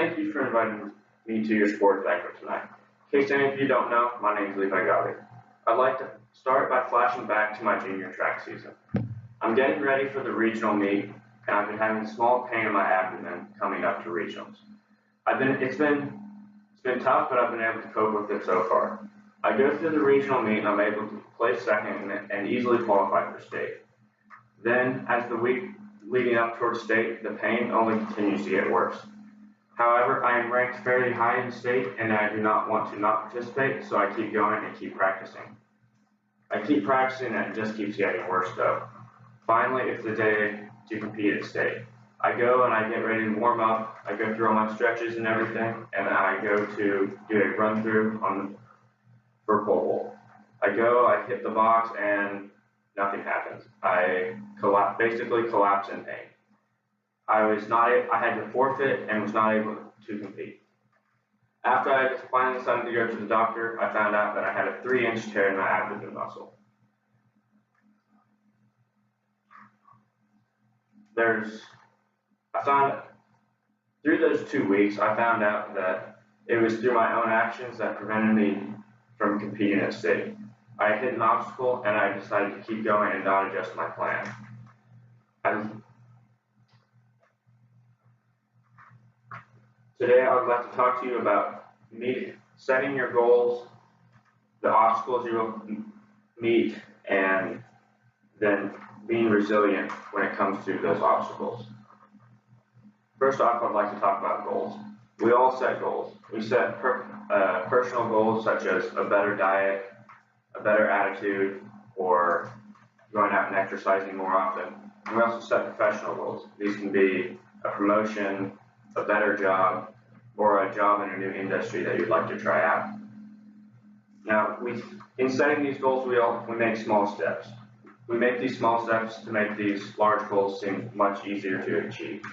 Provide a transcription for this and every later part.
Thank you for inviting me to your sports banquet tonight. In case any of you don't know, my name is Levi Gotti. I'd like to start by flashing back to my junior track season. I'm getting ready for the regional meet, and I've been having a small pain in my abdomen coming up to regionals. It's been tough, but I've been able to cope with it so far. I go through the regional meet and I'm able to place second and easily qualify for state. Then, as the week leading up towards state, the pain only continues to get worse. However, I am ranked fairly high in state and I do not want to not participate, so I keep going and keep practicing. I keep practicing and it just keeps getting worse though. Finally, it's the day to compete at state. I go and I get ready to warm up, I go through all my stretches and everything, and I go to do a run through for pole vault. I go, I hit the box, and nothing happens. I basically collapse in pain. I had to forfeit and was not able to compete. After I finally decided to go to the doctor, I found out that I had a 3-inch tear in my abdomen muscle. Through those 2 weeks, I found out that it was through my own actions that prevented me from competing at state. I hit an obstacle and I decided to keep going and not adjust my plan. Today I would like to talk to you about setting your goals, the obstacles you will meet, and then being resilient when it comes to those obstacles. First off, I'd like to talk about goals. We all set goals. We set personal goals such as a better diet, a better attitude, or going out and exercising more often. And we also set professional goals. These can be a promotion, a better job, or a job in a new industry that you'd like to try out. Now, in setting these goals, we make small steps. We make these small steps to make these large goals seem much easier to achieve.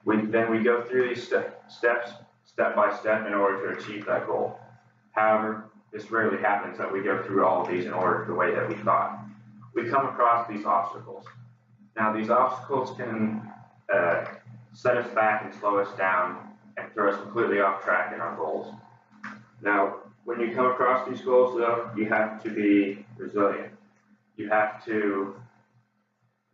Then we go through these steps step by step in order to achieve that goal. However, this rarely happens that we go through all of these in order the way that we thought. We come across these obstacles. Now, these obstacles can set us back and slow us down and throw us completely off track in our goals. Now, when you come across these goals, though, you have to be resilient. You have to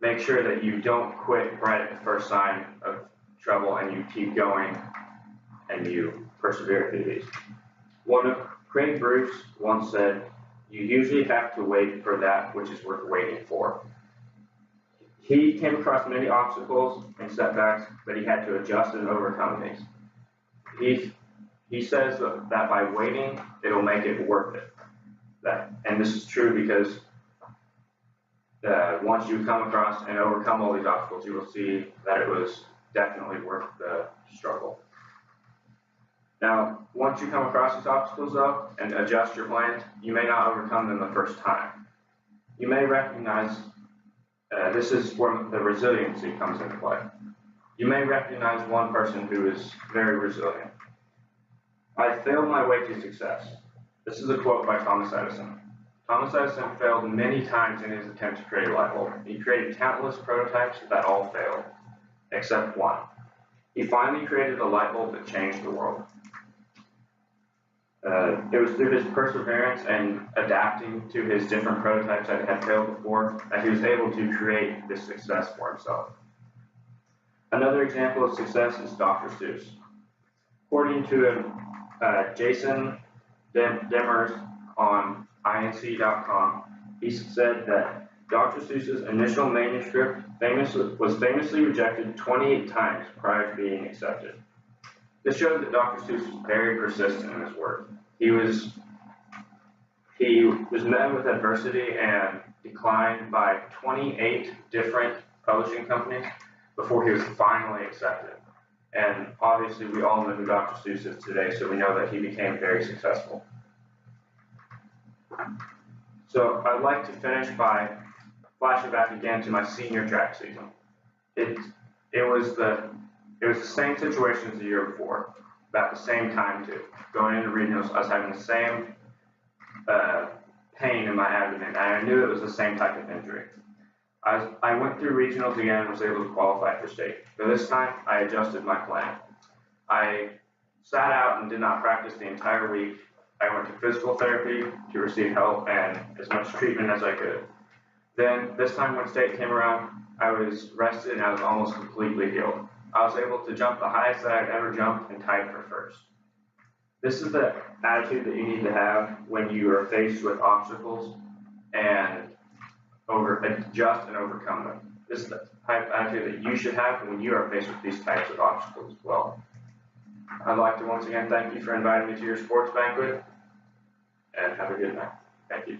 make sure that you don't quit right at the first sign of trouble and you keep going and you persevere through these. One of Craig Bruce once said, "You usually have to wait for that which is worth waiting for." He came across many obstacles and setbacks, but he had to adjust and overcome these. He says that by waiting, it'll make it worth it. And this is true because once you come across and overcome all these obstacles, you will see that it was definitely worth the struggle. Now, once you come across these obstacles, though, and adjust your plans, you may not overcome them the first time. You may recognize, this is where the resiliency comes into play. You may recognize one person who is very resilient. "I failed my way to success." This is a quote by Thomas Edison. Thomas Edison failed many times in his attempt to create a light bulb. He created countless prototypes that all failed, except one. He finally created a light bulb that changed the world. It was through his perseverance and adapting to his different prototypes that had failed before that he was able to create this success for himself. Another example of success is Dr. Seuss. According to Jason Demers on INC.com, he said that Dr. Seuss's initial manuscript was famously rejected 28 times prior to being accepted. This showed that Dr. Seuss was very persistent in his work. He was met with adversity and declined by 28 different publishing companies before he was finally accepted. And obviously, we all know who Dr. Seuss is today, so we know that he became very successful. So I'd like to finish by flashing back again to my senior track season. It was the same situation as the year before, about the same time too. Going into regionals, I was having the same pain in my abdomen, and I knew it was the same type of injury. I went through regionals again and was able to qualify for state. But this time, I adjusted my plan. I sat out and did not practice the entire week. I went to physical therapy to receive help and as much treatment as I could. Then this time when state came around, I was rested and I was almost completely healed. I was able to jump the highest that I've ever jumped and tied for first. This is the attitude that you need to have when you are faced with obstacles and adjust and overcome them. This is the type of attitude that you should have when you are faced with these types of obstacles as well. I'd like to once again thank you for inviting me to your sports banquet, and have a good night. Thank you.